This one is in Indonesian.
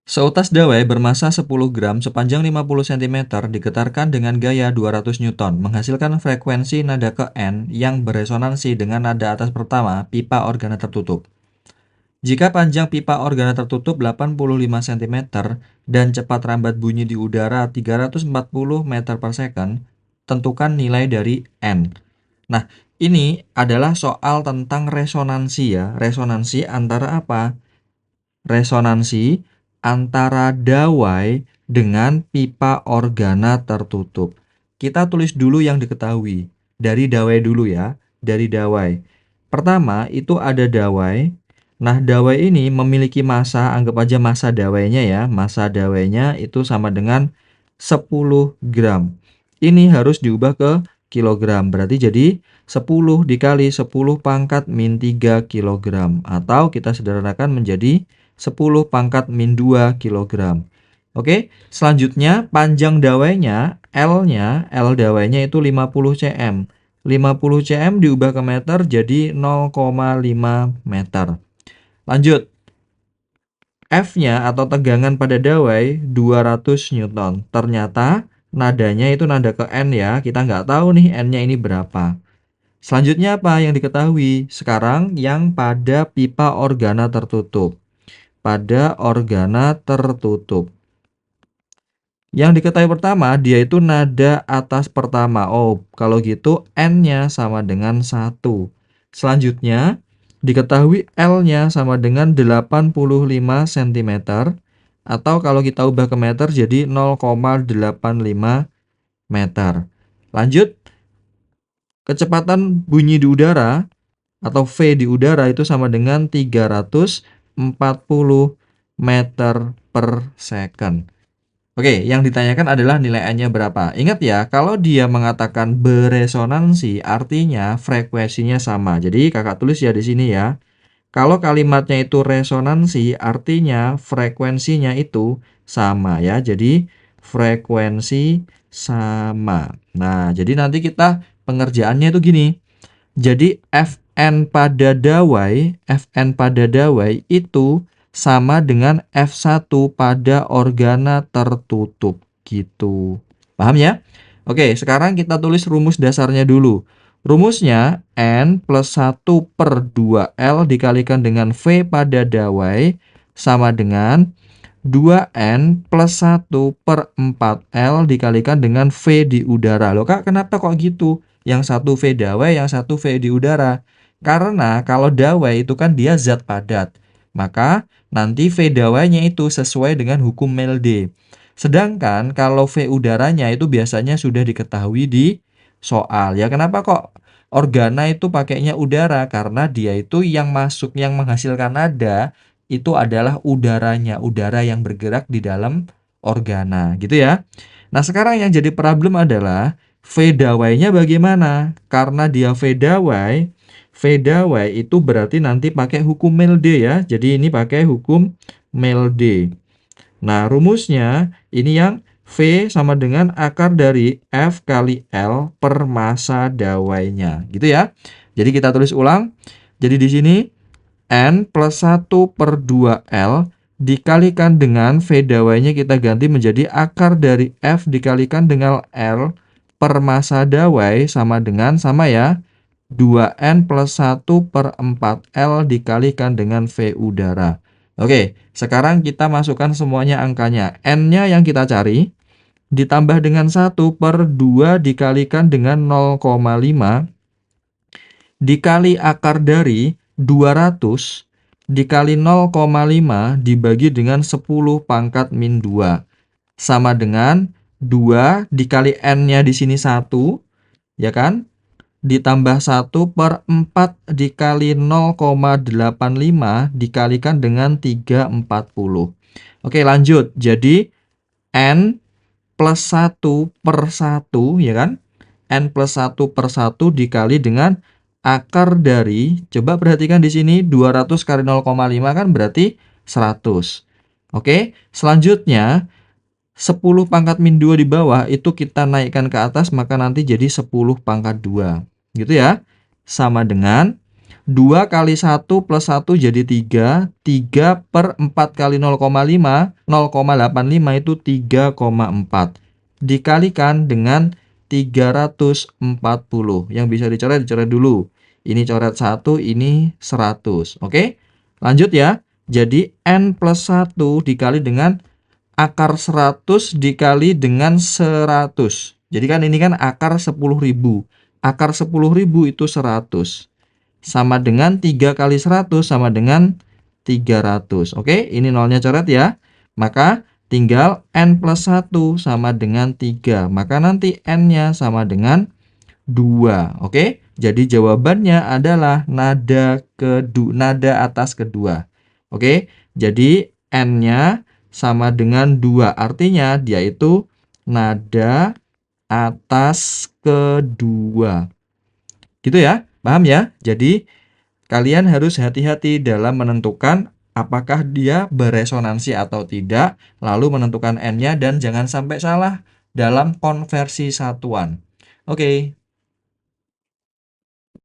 Seutas dawai bermassa 10 gram sepanjang 50 cm digetarkan dengan gaya 200 Newton, menghasilkan frekuensi nada ke N yang beresonansi dengan nada atas pertama pipa organa tertutup. Jika panjang pipa organa tertutup 85 cm dan cepat rambat bunyi di udara 340 meter per second, tentukan nilai dari N. Nah, ini adalah soal tentang resonansi ya. Resonansi antara apa? Resonansi antara dawai dengan pipa organa tertutup. Kita tulis dulu yang diketahui. Dari dawai dulu ya. Dari dawai. Pertama, itu ada dawai. Nah, dawai ini memiliki massa, anggap aja massa dawainya ya. Massa dawainya itu sama dengan 10 gram. Ini harus diubah ke kilogram. Berarti jadi 10 dikali 10 pangkat min 3 kilogram. Atau kita sederhanakan menjadi 10 pangkat min 2 kilogram. Oke, selanjutnya panjang dawainya, L-nya, L dawainya itu 50 cm. 50 cm diubah ke meter jadi 0,5 meter. Lanjut. F-nya atau tegangan pada dawai 200 Newton. Ternyata nadanya itu nada ke N ya. Kita nggak tahu nih N-nya ini berapa. Selanjutnya apa yang diketahui? Sekarang yang pada pipa organa tertutup. Pada organa tertutup. Yang diketahui pertama, dia itu nada atas pertama. Oh, kalau gitu N-nya sama dengan 1. Selanjutnya, diketahui L-nya sama dengan 85 cm. Atau kalau kita ubah ke meter jadi 0,85 meter. Lanjut, kecepatan bunyi di udara atau V di udara itu sama dengan 340 meter per second. Oke, yang ditanyakan adalah nilai N-nya berapa. Ingat ya, kalau dia mengatakan beresonansi, artinya frekuensinya sama. Jadi kakak tulis ya di sini ya. Kalau kalimatnya itu resonansi, artinya frekuensinya itu sama ya. Jadi frekuensi sama. Nah, jadi nanti kita pengerjaannya itu gini. Jadi Fn pada dawai itu sama dengan F1 pada organa tertutup gitu. Paham ya? Oke, sekarang kita tulis rumus dasarnya dulu. Rumusnya N plus 1 per 2L dikalikan dengan V pada dawai sama dengan 2N plus 1 per 4L dikalikan dengan V di udara. Loh kak, kenapa kok gitu? Yang satu V dawai, yang satu V di udara. Karena kalau dawai itu kan dia zat padat. Maka nanti V dawainya itu sesuai dengan hukum Melde. Sedangkan kalau V udaranya itu biasanya sudah diketahui di soal. Ya kenapa kok organa itu pakainya udara? Karena dia itu yang masuk, yang menghasilkan nada itu adalah udaranya, udara yang bergerak di dalam organa, gitu ya. Nah, sekarang yang jadi problem adalah V dawainya bagaimana? Karena dia V dawai itu berarti nanti pakai hukum Melde ya. Jadi ini pakai hukum Melde. Nah, rumusnya ini yang V sama dengan akar dari F kali L per massa dawainya, gitu ya. Jadi kita tulis ulang. Jadi di sini N plus 1 per 2L dikalikan dengan V dawainya kita ganti menjadi akar dari F dikalikan dengan L per massa dawai sama dengan, sama ya, 2N plus 1 per 4L dikalikan dengan V udara. Oke, sekarang kita masukkan semuanya angkanya. N-nya yang kita cari ditambah dengan 1 per 2 dikalikan dengan 0,5 dikali akar dari 200 dikali 0,5 dibagi dengan 10 pangkat min 2. Sama dengan 2 dikali N-nya di sini 1, ya kan? Ditambah 1 per 4 dikali 0,85 dikalikan dengan 340. Oke, lanjut. Jadi N plus 1 per 1, ya kan? N plus 1 per 1 dikali dengan akar dari, coba perhatikan di sini, 200 kali 0,5 kan berarti 100. Oke, selanjutnya 10 pangkat min 2 di bawah itu kita naikkan ke atas, maka nanti jadi 10 pangkat 2. Gitu ya. Sama dengan 2 kali 1 plus 1 jadi 3. 3 per 4 kali 0,5, 0,85 itu 3,4. Dikalikan dengan 340. Yang bisa dicoret dulu. Ini coret 1, ini 100. Oke? Lanjut ya. Jadi N plus 1 dikali dengan akar 100 dikali dengan 100. Jadi kan ini kan akar 10.000. Akar 10.000 itu 100. Sama dengan 3 kali 100 sama dengan 300. Oke, ini nolnya coret ya. Maka tinggal N plus 1 sama dengan 3. Maka nanti N-nya sama dengan 2. Oke, jadi jawabannya adalah nada atas kedua. Oke, jadi N-nya sama dengan 2. Artinya dia itu nada atas kedua. Gitu ya, paham ya? Jadi kalian harus hati-hati dalam menentukan apakah dia beresonansi atau tidak, lalu menentukan N-nya dan jangan sampai salah dalam konversi satuan. Oke.